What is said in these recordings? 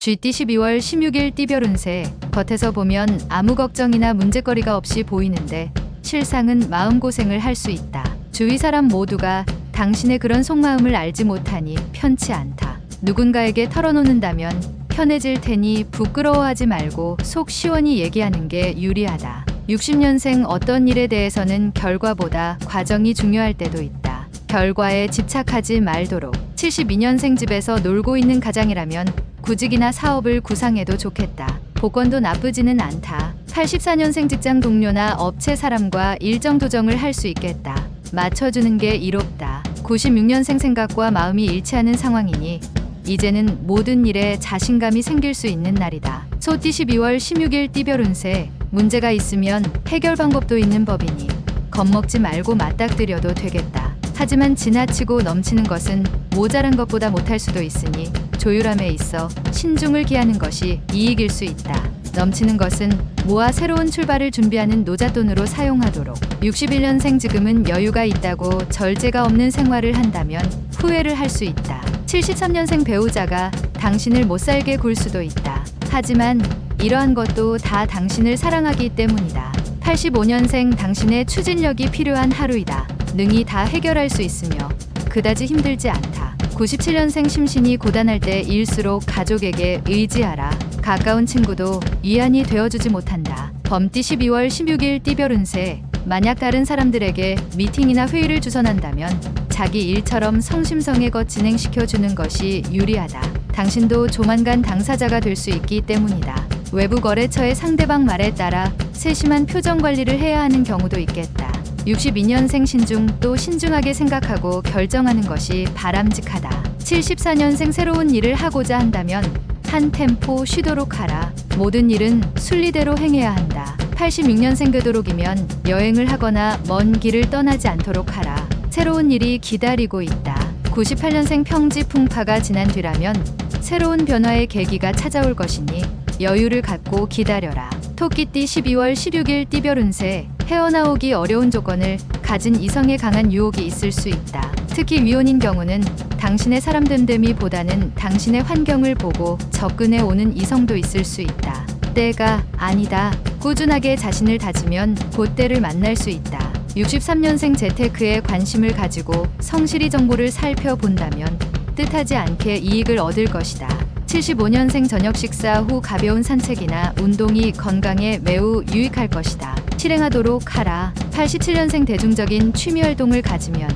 GT 12월 16일 띠별 운세. 겉에서 보면 아무 걱정이나 문제거리가 없이 보이는데 실상은 마음고생을 할 수 있다. 주위 사람 모두가 당신의 그런 속마음을 알지 못하니 편치 않다. 누군가에게 털어놓는다면 편해질 테니 부끄러워하지 말고 속 시원히 얘기하는 게 유리하다. 60년생 어떤 일에 대해서는 결과보다 과정이 중요할 때도 있다. 결과에 집착하지 말도록. 72년생 집에서 놀고 있는 가장이라면 구직이나 사업을 구상해도 좋겠다. 복권도 나쁘지는 않다. 84년생 직장 동료나 업체 사람과 일정 조정을 할 수 있겠다. 맞춰주는 게 이롭다. 96년생 생각과 마음이 일치하는 상황이니 이제는 모든 일에 자신감이 생길 수 있는 날이다. 소띠 12월 16일 띠별 운세. 문제가 있으면 해결 방법도 있는 법이니 겁먹지 말고 맞닥뜨려도 되겠다. 하지만 지나치고 넘치는 것은 모자란 것보다 못할 수도 있으니 조율함에 있어 신중을 기하는 것이 이익일 수 있다. 넘치는 것은 모아 새로운 출발을 준비하는 노잣돈으로 사용하도록. 61년생 지금은 여유가 있다고 절제가 없는 생활을 한다면 후회를 할 수 있다. 73년생 배우자가 당신을 못살게 굴 수도 있다. 하지만 이러한 것도 다 당신을 사랑하기 때문이다. 85년생 당신의 추진력이 필요한 하루이다. 능히 다 해결할 수 있으며 그다지 힘들지 않다. 97년생 심신이 고단할 때일수록 가족에게 의지하라. 가까운 친구도 위안이 되어주지 못한다. 범띠 12월 16일 띠별 운세. 만약 다른 사람들에게 미팅이나 회의를 주선한다면 자기 일처럼 성심성의껏 진행시켜주는 것이 유리하다. 당신도 조만간 당사자가 될 수 있기 때문이다. 외부 거래처의 상대방 말에 따라 세심한 표정 관리를 해야 하는 경우도 있겠다. 62년생 신중. 또 신중하게 생각하고 결정하는 것이 바람직하다. 74년생 새로운 일을 하고자 한다면 한 템포 쉬도록 하라. 모든 일은 순리대로 행해야 한다. 86년생 되도록이면 여행을 하거나 먼 길을 떠나지 않도록 하라. 새로운 일이 기다리고 있다. 98년생 평지 풍파가 지난 뒤라면 새로운 변화의 계기가 찾아올 것이니 여유를 갖고 기다려라. 토끼띠 12월 16일 띠별 운세. 헤어나오기 어려운 조건을 가진 이성에 강한 유혹이 있을 수 있다. 특히 미혼인 경우는 당신의 사람 됨됨이보다는 당신의 환경을 보고 접근해 오는 이성도 있을 수 있다. 때가 아니다. 꾸준하게 자신을 다지면 곧 때를 만날 수 있다. 63년생 재테크에 관심을 가지고 성실히 정보를 살펴본다면 뜻하지 않게 이익을 얻을 것이다. 75년생 저녁 식사 후 가벼운 산책이나 운동이 건강에 매우 유익할 것이다. 실행하도록 하라. 87년생 대중적인 취미 활동을 가지면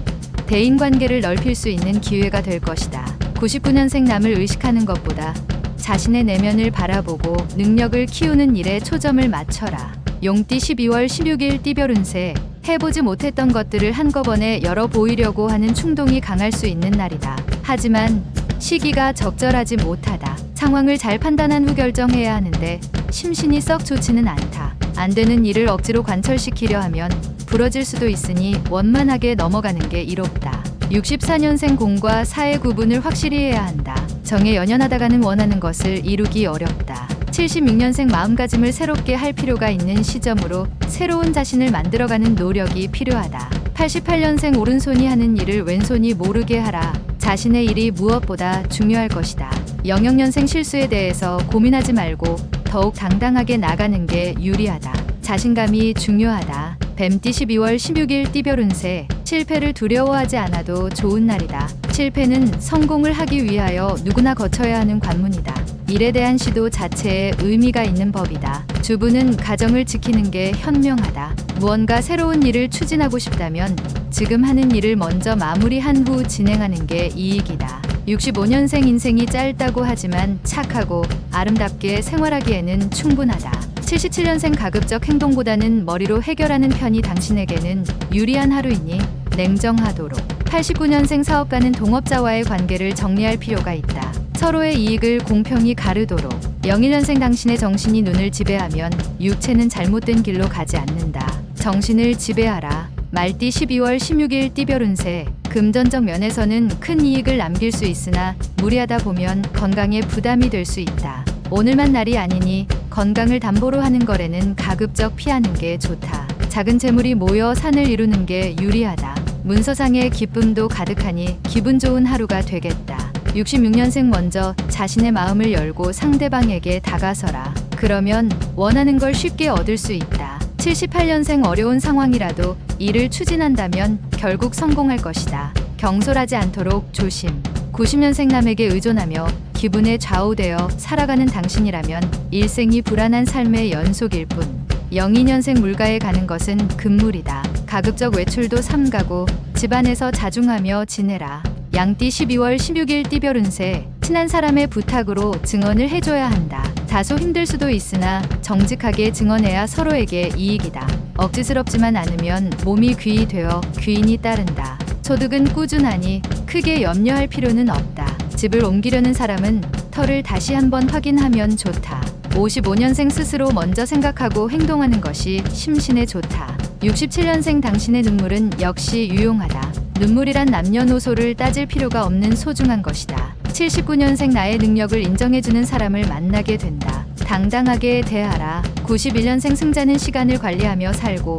대인관계를 넓힐 수 있는 기회가 될 것이다. 99년생 남을 의식하는 것보다 자신의 내면을 바라보고 능력을 키우는 일에 초점을 맞춰라. 용띠 12월 16일 띠별 운세. 해보지 못했던 것들을 한꺼번에 열어보이려고 하는 충동이 강할 수 있는 날이다. 하지만 시기가 적절하지 못하다. 상황을 잘 판단한 후 결정해야 하는데 심신이 썩 좋지는 않다. 안 되는 일을 억지로 관철시키려 하면 부러질 수도 있으니 원만하게 넘어가는 게 이롭다. 64년생 공과 사의 구분을 확실히 해야 한다. 정에 연연하다가는 원하는 것을 이루기 어렵다. 76년생 마음가짐을 새롭게 할 필요가 있는 시점으로 새로운 자신을 만들어가는 노력이 필요하다. 88년생 오른손이 하는 일을 왼손이 모르게 하라. 자신의 일이 무엇보다 중요할 것이다. 00년생 실수에 대해서 고민하지 말고 더욱 당당하게 나가는 게 유리하다. 자신감이 중요하다. 뱀띠 12월 16일 띠별 운세. 실패를 두려워하지 않아도 좋은 날이다. 실패는 성공을 하기 위하여 누구나 거쳐야 하는 관문이다. 일에 대한 시도 자체에 의미가 있는 법이다. 주부는 가정을 지키는 게 현명하다. 무언가 새로운 일을 추진하고 싶다면 지금 하는 일을 먼저 마무리한 후 진행하는 게 이익이다. 65년생 인생이 짧다고 하지만 착하고 아름답게 생활하기에는 충분하다. 77년생 가급적 행동보다는 머리로 해결하는 편이 당신에게는 유리한 하루이니 냉정하도록. 89년생 사업가는 동업자와의 관계를 정리할 필요가 있다. 서로의 이익을 공평히 가르도록. 01년생 당신의 정신이 눈을 지배하면 육체는 잘못된 길로 가지 않는다. 정신을 지배하라. 말띠 12월 16일 띠별 운세. 금전적 면에서는 큰 이익을 남길 수 있으나 무리하다 보면 건강에 부담이 될 수 있다. 오늘만 날이 아니니 건강을 담보로 하는 거래는 가급적 피하는 게 좋다. 작은 재물이 모여 산을 이루는 게 유리하다. 문서상의 기쁨도 가득하니 기분 좋은 하루가 되겠다. 66년생 먼저 자신의 마음을 열고 상대방에게 다가서라. 그러면 원하는 걸 쉽게 얻을 수 있다. 78년생 어려운 상황이라도 이를 추진한다면 결국 성공할 것이다. 경솔하지 않도록 조심. 90년생 남에게 의존하며 기분에 좌우되어 살아가는 당신이라면 일생이 불안한 삶의 연속일 뿐. 02년생 물가에 가는 것은 금물이다. 가급적 외출도 삼가고 집안에서 자중하며 지내라. 양띠 12월 16일 띠별 운세. 친한 사람의 부탁으로 증언을 해줘야 한다. 다소 힘들 수도 있으나 정직하게 증언해야 서로에게 이익이다. 억지스럽지만 않으면 몸이 귀히 되어 귀인이 따른다. 소득은 꾸준하니 크게 염려할 필요는 없다. 집을 옮기려는 사람은 터를 다시 한번 확인하면 좋다. 55년생 스스로 먼저 생각하고 행동하는 것이 심신에 좋다. 67년생 당신의 눈물은 역시 유용하다. 눈물이란 남녀노소를 따질 필요가 없는 소중한 것이다. 79년생 나의 능력을 인정해주는 사람을 만나게 된다. 당당하게 대하라. 91년생 승자는 시간을 관리하며 살고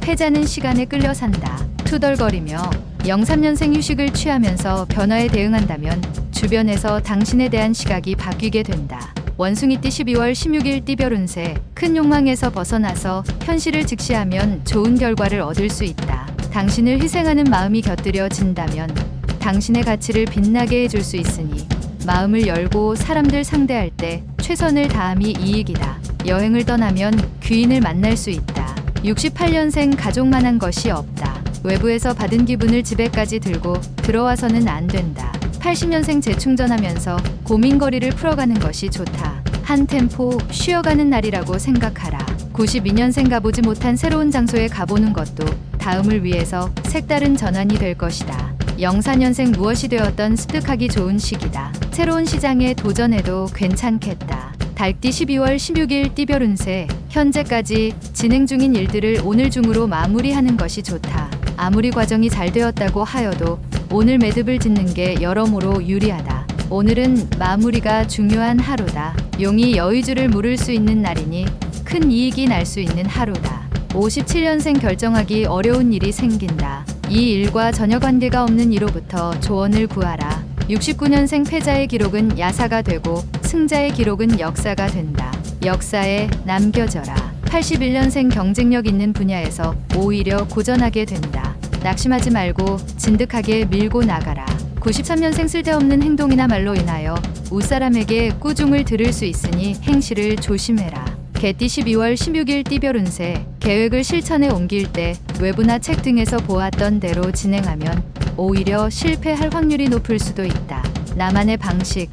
패자는 시간에 끌려 산다. 투덜거리며 03년생 휴식을 취하면서 변화에 대응한다면 주변에서 당신에 대한 시각이 바뀌게 된다. 원숭이띠 12월 16일 띠별 운세. 큰 욕망에서 벗어나서 현실을 직시하면 좋은 결과를 얻을 수 있다. 당신을 희생하는 마음이 곁들여진다면 당신의 가치를 빛나게 해줄 수 있으니 마음을 열고 사람들 상대할 때 최선을 다함이 이익이다. 여행을 떠나면 귀인을 만날 수 있다. 68년생 가족만한 것이 없다. 외부에서 받은 기분을 집에까지 들고 들어와서는 안 된다. 80년생 재충전하면서 고민거리를 풀어가는 것이 좋다. 한 템포 쉬어가는 날이라고 생각하라. 92년생 가보지 못한 새로운 장소에 가보는 것도 다음을 위해서 색다른 전환이 될 것이다. 04년생 무엇이 되었던 습득하기 좋은 시기다. 새로운 시장에 도전해도 괜찮겠다. 달띠 12월 16일 띠별 운세. 현재까지 진행 중인 일들을 오늘 중으로 마무리하는 것이 좋다. 아무리 과정이 잘 되었다고 하여도 오늘 매듭을 짓는 게 여러모로 유리하다. 오늘은 마무리가 중요한 하루다. 용이 여의주를 물을 수 있는 날이니 큰 이익이 날 수 있는 하루다. 57년생 결정하기 어려운 일이 생긴다. 이 일과 전혀 관계가 없는 이로부터 조언을 구하라. 69년생 패자의 기록은 야사가 되고 승자의 기록은 역사가 된다. 역사에 남겨져라. 81년생 경쟁력 있는 분야에서 오히려 고전하게 된다. 낙심하지 말고 진득하게 밀고 나가라. 93년생 쓸데없는 행동이나 말로 인하여 윗사람에게 꾸중을 들을 수 있으니 행실을 조심해라. 개띠 12월 16일 띠별 운세. 계획을 실천에 옮길 때 외부나 책 등에서 보았던 대로 진행하면 오히려 실패할 확률이 높을 수도 있다. 나만의 방식,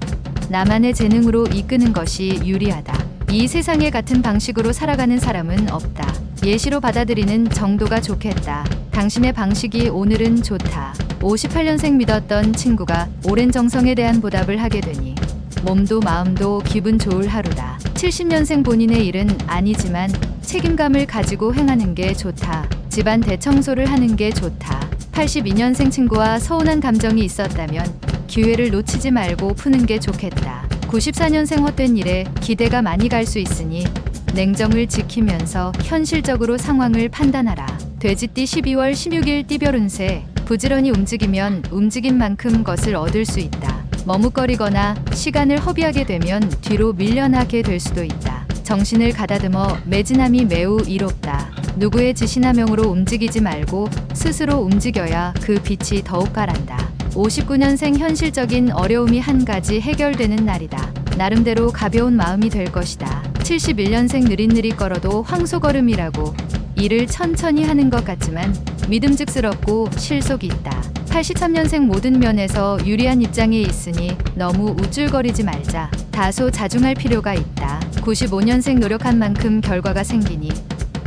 나만의 재능으로 이끄는 것이 유리하다. 이 세상에 같은 방식으로 살아가는 사람은 없다. 예시로 받아들이는 정도가 좋겠다. 당신의 방식이 오늘은 좋다. 58년생 믿었던 친구가 오랜 정성에 대한 보답을 하게 되니 몸도 마음도 기분 좋을 하루다. 70년생 본인의 일은 아니지만 책임감을 가지고 행하는 게 좋다. 집안 대청소를 하는 게 좋다. 82년생 친구와 서운한 감정이 있었다면 기회를 놓치지 말고 푸는 게 좋겠다. 94년생 헛된 일에 기대가 많이 갈 수 있으니 냉정을 지키면서 현실적으로 상황을 판단하라. 돼지띠 12월 16일 띠별 운세. 부지런히 움직이면 움직인 만큼 것을 얻을 수 있다. 머뭇거리거나 시간을 허비하게 되면 뒤로 밀려나게 될 수도 있다. 정신을 가다듬어 매진함이 매우 이롭다. 누구의 지시나 명으로 움직이지 말고 스스로 움직여야 그 빛이 더욱 가란다. 59년생 현실적인 어려움이 한 가지 해결되는 날이다. 나름대로 가벼운 마음이 될 것이다. 71년생 느릿느릿 걸어도 황소걸음이라고 일을 천천히 하는 것 같지만 믿음직스럽고 실속이 있다. 83년생 모든 면에서 유리한 입장에 있으니 너무 우쭐거리지 말자. 다소 자중할 필요가 있다. 95년생 노력한 만큼 결과가 생기니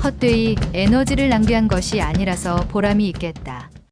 헛되이 에너지를 낭비한 것이 아니라서 보람이 있겠다.